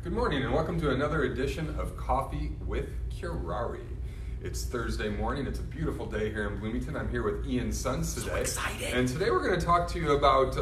Good morning and welcome to another edition of Coffee with Curare. It's Thursday morning. It's a beautiful day here in Bloomington. I'm here with Ian Sons today. So excited. And today we're going to talk to you about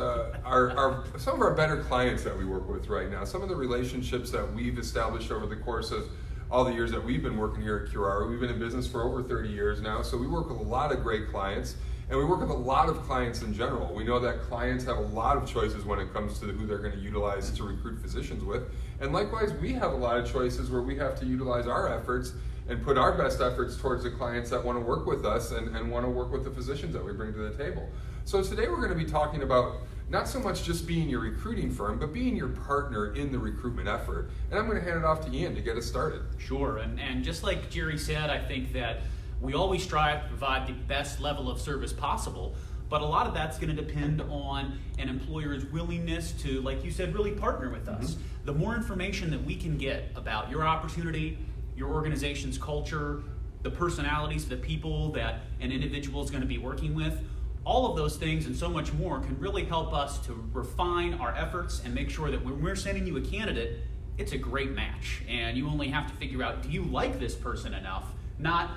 some of our better clients that we work with right now. Some of the relationships that we've established over the course of all the years that we've been working here at Curare. We've been in business for over 30 years now, so we work with a lot of great clients. And we work with a lot of clients in general. We know that clients have a lot of choices when it comes to who they're going to utilize to recruit physicians with. And likewise, we have a lot of choices where we have to utilize our efforts and put our best efforts towards the clients that want to work with us and want to work with the physicians that we bring to the table. So today we're going to be talking about not so much just being your recruiting firm, but being your partner in the recruitment effort. And I'm going to hand it off to Ian to get us started. Sure, and just like Jerry said, I think that we always strive to provide the best level of service possible, but a lot of that's going to depend on an employer's willingness to, like you said, really partner with us. Mm-hmm. The more information that we can get about your opportunity, your organization's culture, the personalities, the people that an individual is going to be working with, all of those things and so much more can really help us to refine our efforts and make sure that when we're sending you a candidate, it's a great match. And you only have to figure out, do you like this person enough? Not,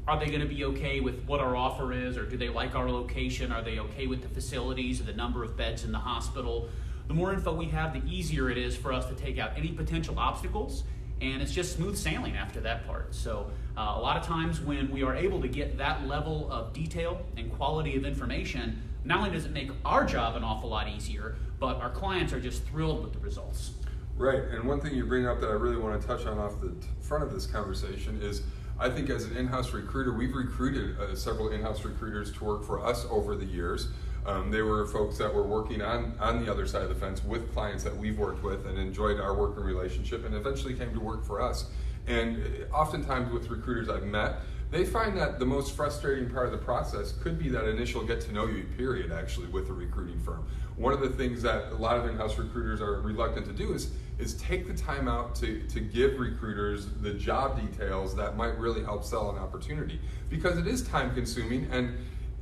are they going to be okay with what our offer is, or do they like our location? Are they okay with the facilities or the number of beds in the hospital? The more info we have, the easier it is for us to take out any potential obstacles, and it's just smooth sailing after that part. So a lot of times when we are able to get that level of detail and quality of information, not only does it make our job an awful lot easier, but our clients are just thrilled with the results. Right, and one thing you bring up that I really want to touch on off the front of this conversation is I think as an in-house recruiter, we've recruited several in-house recruiters to work for us over the years. They were folks that were working on the other side of the fence with clients that we've worked with and enjoyed our working relationship and eventually came to work for us. And oftentimes with recruiters I've met, they find that the most frustrating part of the process could be that initial get to know you period actually with a recruiting firm. One of the things that a lot of in-house recruiters are reluctant to do is take the time out to give recruiters the job details that might really help sell an opportunity, because it is time consuming. And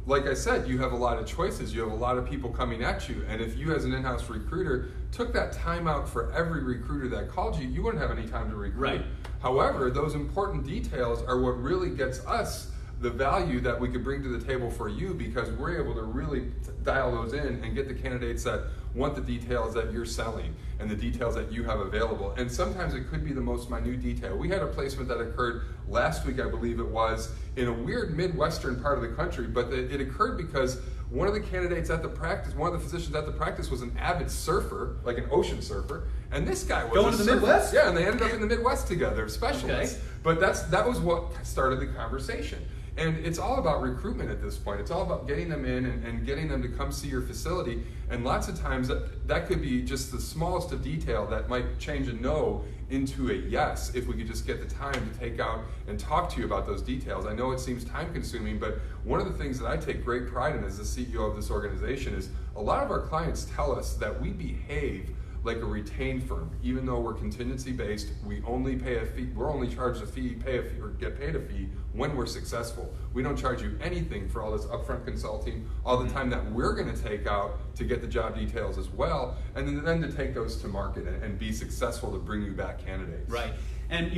like I said, you have a lot of choices, you have a lot of people coming at you, and if you as an in-house recruiter took that time out for every recruiter that called you, you wouldn't have any time to recruit. Right. However, those important details are what really gets us the value that we could bring to the table for you, because we're able to really dial those in and get the candidates that want the details that you're selling and the details that you have available. And sometimes it could be the most minute detail. We had a placement that occurred last week, I believe it was, in a weird Midwestern part of the country, but it occurred because one of the candidates at the practice, one of the physicians at the practice was an avid surfer, like an ocean surfer, and this guy was going to the surfer. Midwest? Yeah, and they ended up in the Midwest together, specialists. Okay. But that was what started the conversation. And it's all about recruitment at this point. It's all about getting them in and getting them to come see your facility. And lots of times that could be just the smallest of detail that might change a no into a yes if we could just get the time to take out and talk to you about those details. I know it seems time consuming, but one of the things that I take great pride in as the CEO of this organization is a lot of our clients tell us that we behave like a retained firm. Even though we're contingency based, we only pay a fee, we're only charged a fee, pay a fee, or get paid a fee when we're successful. We don't charge you anything for all this upfront consulting, all the time that we're gonna take out to get the job details as well, and then to take those to market and be successful to bring you back candidates. Right, and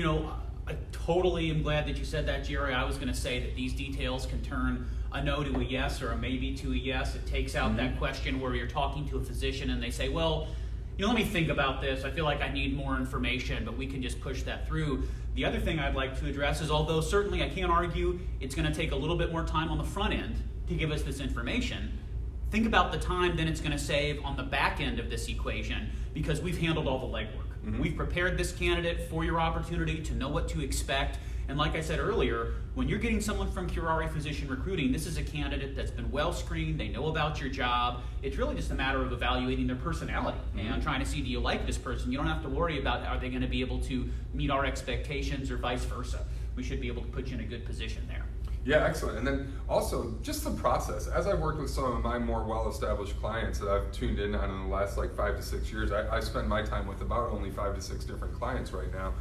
I totally am glad that you said that, Jerry. I was gonna say that these details can turn a no to a yes or a maybe to a yes. It takes out that question where you're talking to a physician and they say, well, let me think about this. I feel like I need more information, but we can just push that through. The other thing I'd like to address is, although certainly I can't argue it's going to take a little bit more time on the front end to give us this information, think about the time then it's going to save on the back end of this equation, because we've handled all the legwork. Mm-hmm. We've prepared this candidate for your opportunity to know what to expect. And like I said earlier, when you're getting someone from Curare Physician Recruiting, this is a candidate that's been well screened, they know about your job. It's really just a matter of evaluating their personality and trying to see, do you like this person? You don't have to worry about, are they going to be able to meet our expectations or vice versa. We should be able to put you in a good position there. Yeah, excellent. And then also just the process. As I've worked with some of my more well-established clients that I've tuned in on in the last 5 to 6 years, I spend my time with about only 5 to 6 different clients right now.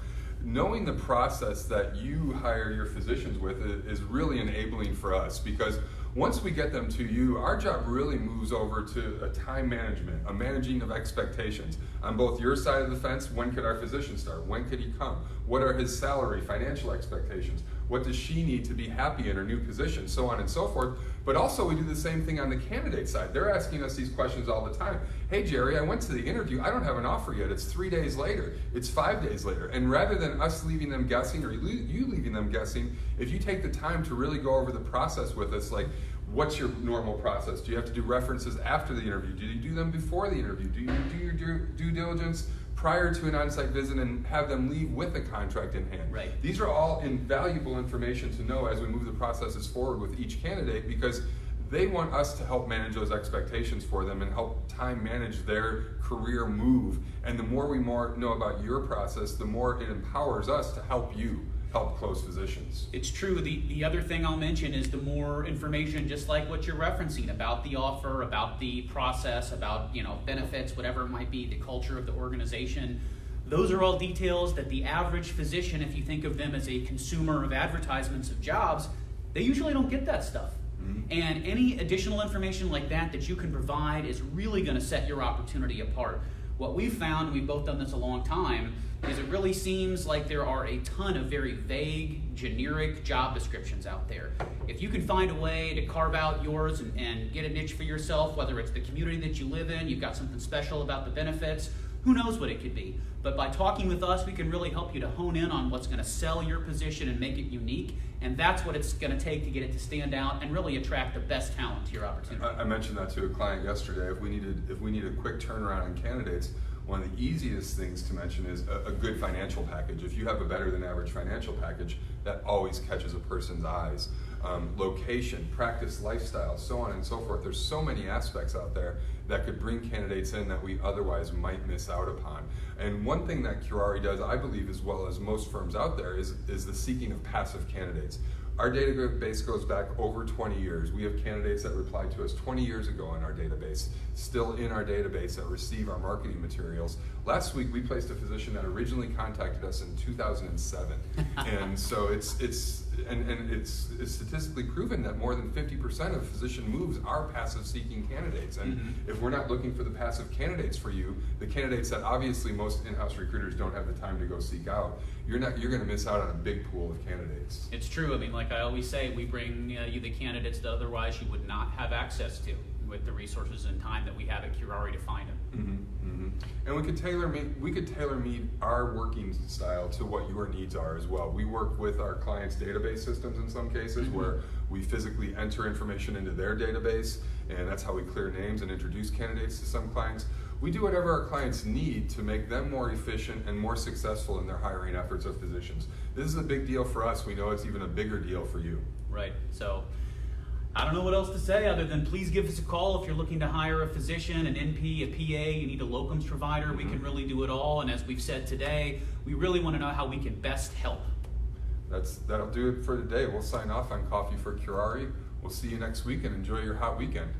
Knowing the process that you hire your physicians with is really enabling for us, because Once we get them to you, our job really moves over to a time management, a managing of expectations. On both your side of the fence, when could our physician start? When could he come? What are his salary, financial expectations? What does she need to be happy in her new position? So on and so forth. But also we do the same thing on the candidate side. They're asking us these questions all the time. Hey Jerry, I went to the interview, I don't have an offer yet. It's 3 days later, it's 5 days later. And rather than us leaving them guessing or you leaving them guessing, if you take the time to really go over the process with us, like what's your normal process? Do you have to do references after the interview? Do you do them before the interview? Do you do your due diligence prior to an on-site visit and have them leave with a contract in hand? Right. These are all invaluable information to know as we move the processes forward with each candidate, because they want us to help manage those expectations for them and help time manage their career move. And the more we know about your process, the more it empowers us to help you help close physicians. It's true. The other thing I'll mention is the more information, just like what you're referencing, about the offer, about the process, about benefits, whatever it might be, the culture of the organization. Those are all details that the average physician, if you think of them as a consumer of advertisements of jobs, they usually don't get that stuff. And any additional information like that you can provide is really going to set your opportunity apart. What we've found, and we've both done this a long time, is it really seems like there are a ton of very vague, generic job descriptions out there. If you can find a way to carve out yours and get a niche for yourself, whether it's the community that you live in, you've got something special about the benefits, who knows what it could be. But by talking with us, we can really help you to hone in on what's going to sell your position and make it unique. And that's what it's going to take to get it to stand out and really attract the best talent to your opportunity. I mentioned that to a client yesterday. If we need a quick turnaround on candidates, one of the easiest things to mention is a good financial package. If you have a better than average financial package, that always catches a person's eyes. Location, practice, lifestyle, so on and so forth. There's so many aspects out there that could bring candidates in that we otherwise might miss out upon. And one thing that Curare does, I believe, as well as most firms out there, is the seeking of passive candidates. Our database goes back over 20 years. We have candidates that replied to us 20 years ago in our database, still in our database, that receive our marketing materials. Last week we placed a physician that originally contacted us in 2007. And so it's statistically proven that more than 50% of physician moves are passive seeking candidates. And if we're not looking for the passive candidates for you, the candidates that obviously most in-house recruiters don't have the time to go seek out, you're going to miss out on a big pool of candidates. It's true. I mean, like I always say, we bring you the candidates that otherwise you would not have access to with the resources and time that we have at Curare to find them. And we could tailor meet our working style to what your needs are as well. We work with our clients' database systems in some cases where we physically enter information into their database, and that's how we clear names and introduce candidates to some clients. We do whatever our clients need to make them more efficient and more successful in their hiring efforts of physicians. This is a big deal for us. We know it's even a bigger deal for you. Right. So I don't know what else to say other than please give us a call if you're looking to hire a physician, an NP, a PA, you need a locums provider. We can really do it all. And as we've said today, we really want to know how we can best help. That'll do it for today. We'll sign off on Coffee for Curare. We'll see you next week and enjoy your hot weekend.